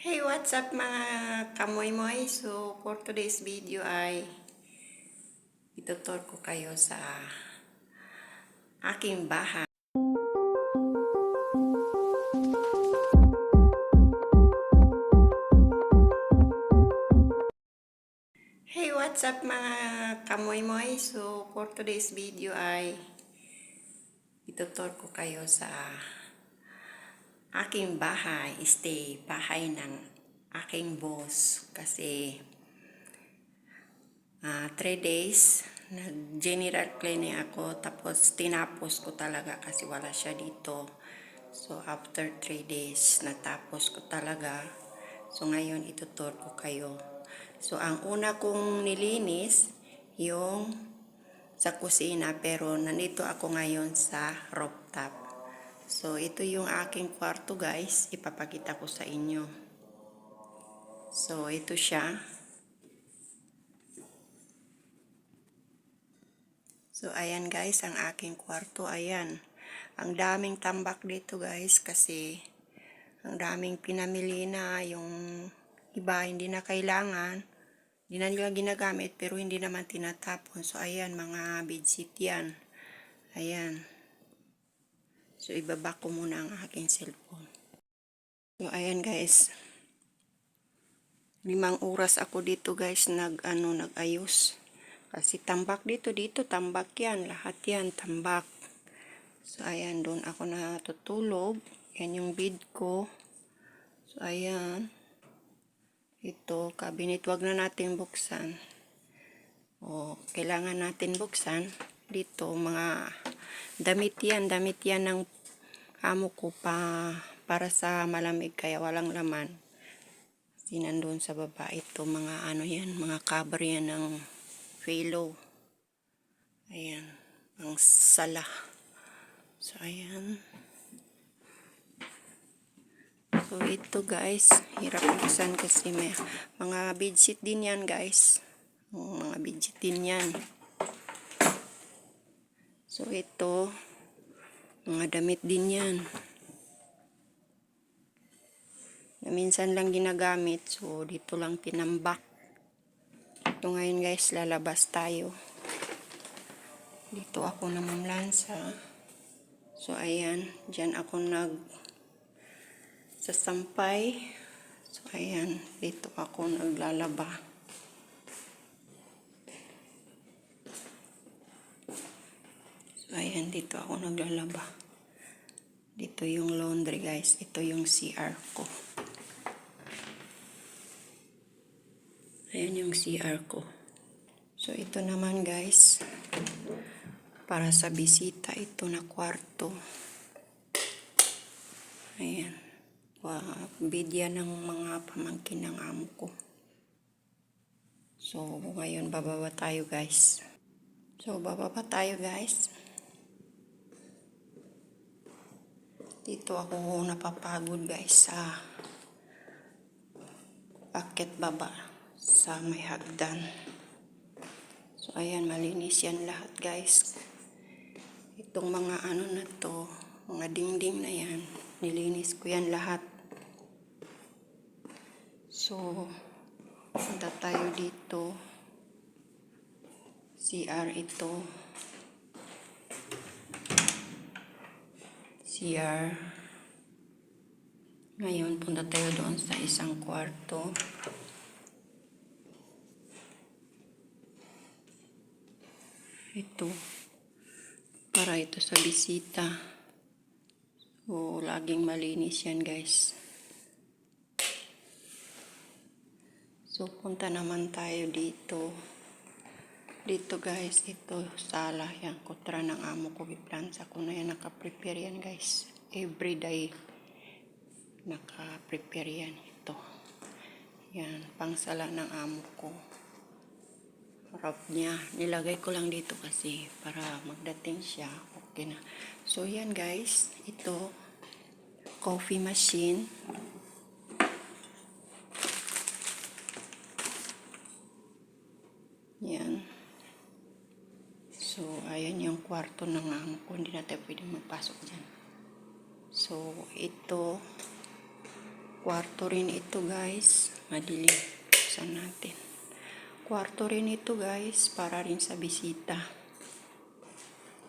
Hey, what's up mga kamoy-moy? So, for today's video ay itutur ko kayo sa aking bahay. Hey, what's up mga kamoy-moy? So, for today's video ay itutur ko kayo sa aking bahay. Bahay ng aking boss. Kasi 3 days nag-general cleaning ako, tapos tinapos ko talaga kasi wala siya dito. So after 3 days natapos ko talaga. So ngayon itutur ko kayo. So ang una kong nilinis yung sa kusina, pero nandito ako ngayon sa rooftop. So ito yung aking kwarto guys, ipapakita ko sa inyo. So ito siya. So, ayan guys, ang aking kwarto, ayan. Ang daming tambak dito guys, kasi ang daming pinamili na, yung iba hindi na kailangan, hindi na nila ginagamit, pero hindi naman tinatapon. So, ayan, mga bedsheet yan. Ayan. So, ibaba ko muna ang aking cellphone. So, ayan guys. 5 oras ako dito guys, nag-ayos. Kasi tambak dito, tambak yan. Lahat yan, tambak. So, ayan, doon ako natutulog. Yan yung bed ko. So, ayan. Ito, cabinet. Wag na natin buksan. O, kailangan natin buksan. Dito, mga damit yan. Damit yan ng amo ko para sa malamig. Kaya walang laman. Kasi nandun sa baba. Ito, mga ano yan. Mga cover yan ng pillow. Ayan. Ang sala. So, ayan. So, ito guys. Hirap buksan kasi may mga bedsheet din yan guys. Mga bedsheet din yan. So, ito. Mga damit din yan. Na minsan lang ginagamit. So, dito lang tinambak. Ito ngayon guys, lalabas tayo. Dito ako namamlansa. So, ayan. Diyan ako sasampay. So, ayan. Dito ako naglalaba. So, ayan. Dito ako naglalaba. Dito yung laundry guys. Ito yung CR ko. Ayan yung CR ko. So, ito naman guys. Para sa bisita, ito na kwarto. Ayan. Bidya ng mga pamangkin ng amo ko. So, ngayon bababa tayo guys. So, bababa tayo guys. Dito ako napapagod guys sa akit baba sa may hagdan. So, ayan, malinis yan lahat guys. Itong mga ano na to, mga dingding na yan, nilinis ko yan lahat. So, punta tayo dito. CR ito. CR. Ngayon, punta tayo doon sa isang kwarto. Ito. Para ito sa bisita. So, laging malinis yan guys. So, punta naman tayo dito. Dito guys, ito sala. Yan, kutra ng amo ko. Biplansa ko na yan. Nakaprepare yan guys. Everyday. Nakaprepare yan. Ito. Yan, pangsala ng amo ko. Harap niya. Nilagay ko lang dito kasi para magdating siya. Okay na. So, yan guys. Ito. Coffee machine. Yan. So, ayan yung kwarto ng amo ko. Hindi natin pwedeng magpasok dyan. So, ito. Kwarto rin ito guys. Madilim. Buksan natin. Kwarto rin ito guys. Para rin sa bisita.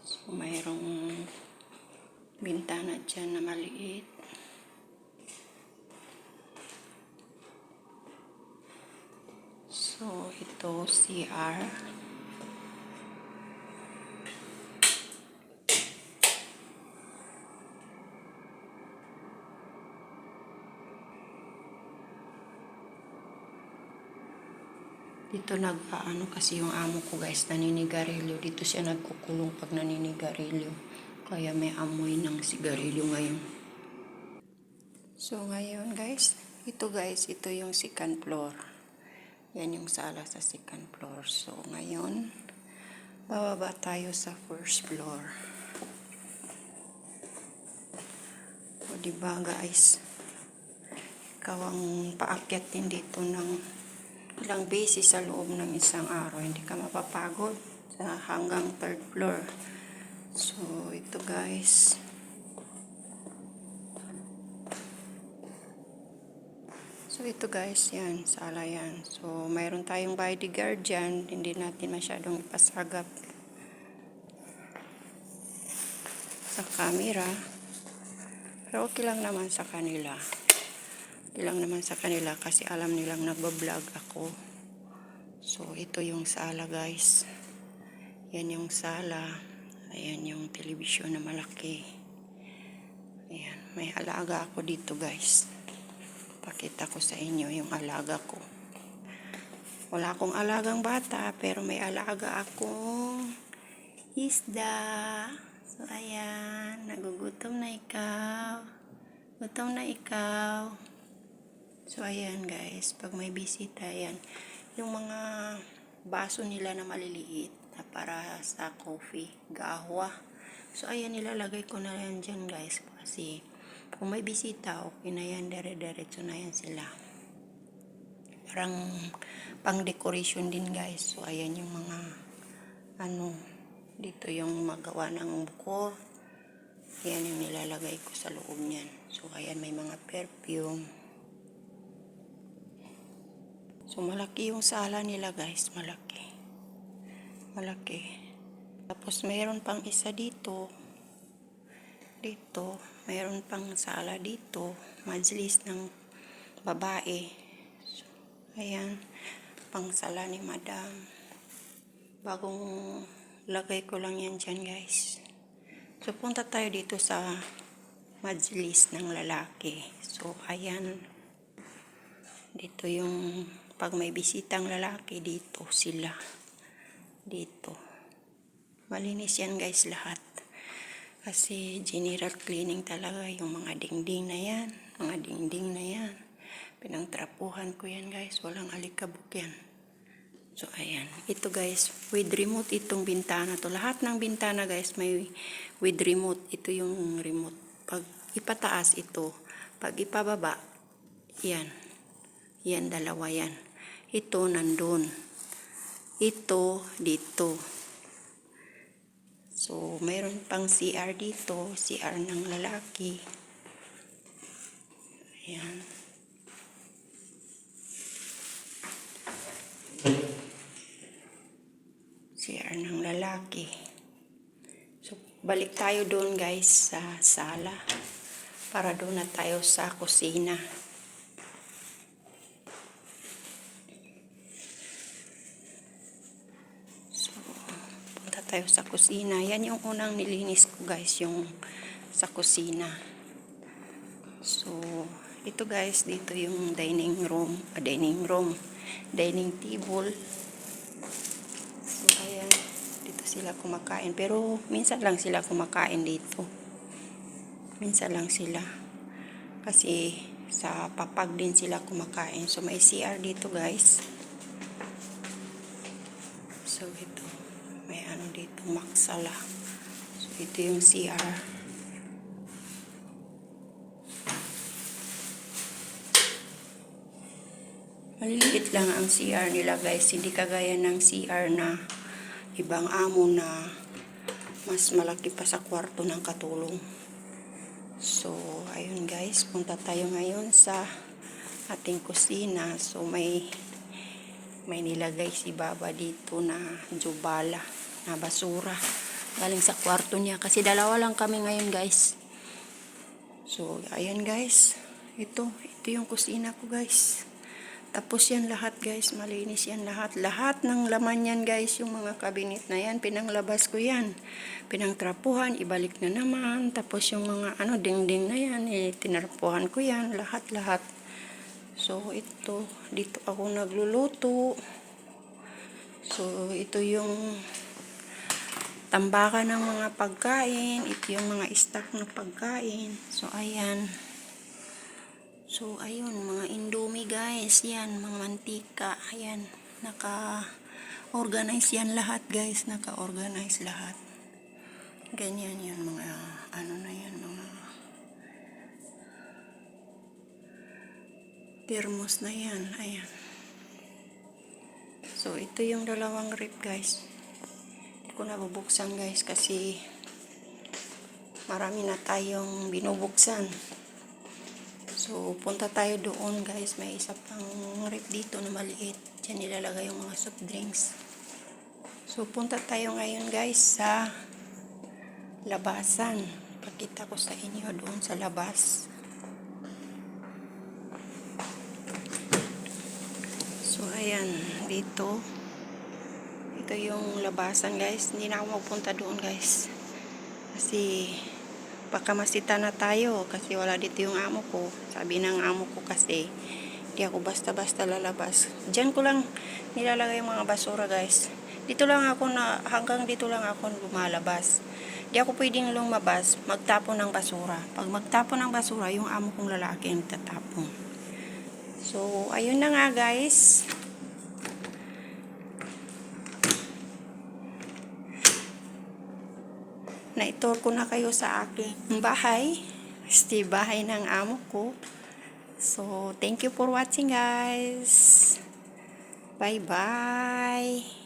So, mayroong bintana dyan na maliit. So, ito CR. Dito nag-aano kasi yung amo ko guys, naninigarilyo. Dito siya nagkukulong pag naninigarilyo. Kaya may amoy ng sigarilyo ngayon. So ngayon guys, ito yung second floor. Yan yung sala sa second floor. So ngayon, bababa tayo sa first floor. O diba guys, ikaw ang paakyat din dito ng ilang beses sa loob ng isang araw, hindi ka mapapagod sa hanggang third floor. So ito guys, yan, sala yan. So mayroon tayong bodyguard dyan, hindi natin masyadong ipasagap sa camera, pero okay lang naman sa kanila. Kasi alam nilang nagbablog ako. So ito yung sala guys. Yan yung sala. Ayan yung telebisyon na malaki. Ayan, may alaga ako dito guys. Pakita ko sa inyo yung alaga ko. Wala akong alagang bata, pero may alaga akong isda. So ayan, nagugutom na ikaw. Gutom na ikaw. So, ayan guys, pag may bisita, ayan, yung mga baso nila na maliliit na para sa coffee, gahwa. So, ayan, nilalagay ko na yan dyan guys, kasi kung may bisita, okay na yan, dire-diretso na yan sila. Parang pang decoration din guys. So, ayan yung mga, dito yung magawa ng buko. Ayan yung nilalagay ko sa loob niyan. So, ayan, may mga perfume. So, malaki yung sala nila guys. Malaki. Tapos, mayroon pang isa dito. Mayroon pang sala dito. Majlis ng babae. So, ayan. Pang sala ni madam. Bagong lagay ko lang yan dyan guys. So, punta tayo dito sa majlis ng lalaki. So, ayan. Dito yung pag may bisitang lalaki, dito sila. Dito. Malinis yan guys lahat. Kasi general cleaning talaga yung mga dingding na yan. Pinangtrapuhan ko yan guys. Walang alikabok yan. So ayan. Ito guys, with remote itong bintana to. Lahat ng bintana guys may with remote. Ito yung remote. Pag ipataas ito. Pag ipababa, yan. Yan, dalawa yan. Ito, nandun. Ito, dito. So, mayroon pang CR dito. CR ng lalaki. Ayan. CR ng lalaki. So, balik tayo doon guys sa sala. Para doon na tayo sa kusina. Tayo sa kusina. Yan yung unang nilinis ko guys, yung sa kusina. So, ito guys, dito yung dining table. So, ayan, dito sila kumakain. Pero, minsan lang sila kumakain dito. Kasi, sa papag din sila kumakain. So, may CR dito guys. So, ito. May dito, maksala. So, ito yung CR. Maliliit lang ang CR nila guys. Hindi kagaya ng CR na ibang amo na mas malaki pa sa kwarto ng katulong. So, ayun guys, punta tayo ngayon sa ating kusina. So, may nilagay si Baba dito na jubala, na basura. Galing sa kwarto niya. Kasi dalawa lang kami ngayon guys. So, ayan guys. Ito yung kusina ko guys. Tapos yan lahat guys, malinis yan lahat. Lahat ng laman yan guys, yung mga kabinet na yan, pinanglabas ko yan. Pinangtrapuhan, ibalik na naman. Tapos yung mga dingding na yan, tinarpuhan ko yan, lahat-lahat. So ito, dito ako nagluluto. So ito yung tambakan ng mga pagkain. Ito yung mga stock na pagkain. So ayan. So, ayun, mga indomie guys, yan, mga mantika, ayan, naka-organize yan lahat guys, naka-organize lahat. Ganyan yan, mga, na yan, mga thermos na yan, ayan. So, ito yung dalawang rip guys. Hindi ko nabubuksan guys kasi marami na tayong binubuksan. So, punta tayo doon guys. May isa pang rep dito na maliit. Diyan nilalagay yung mga soft drinks. So, punta tayo ngayon guys sa labasan. Pakita ko sa inyo doon sa labas. So, ayan. Dito. Ito yung labasan guys. Hindi na ako magpunta doon guys. Kasi baka masita na tayo kasi wala dito yung amo ko. Sabi ng amo ko kasi di ako basta-basta lalabas. Diyan ko lang nilalagay yung mga basura guys. Dito lang ako hanggang dito lang ako lumalabas. Di ako pwedeng lumabas, magtapon ng basura. Pag magtapon ng basura, yung amo kong lalaki ang tatapon. So, ayun na nga guys. Na-tour ko na kayo sa aking bahay. Este bahay ng amo ko. So, thank you for watching guys. Bye-bye.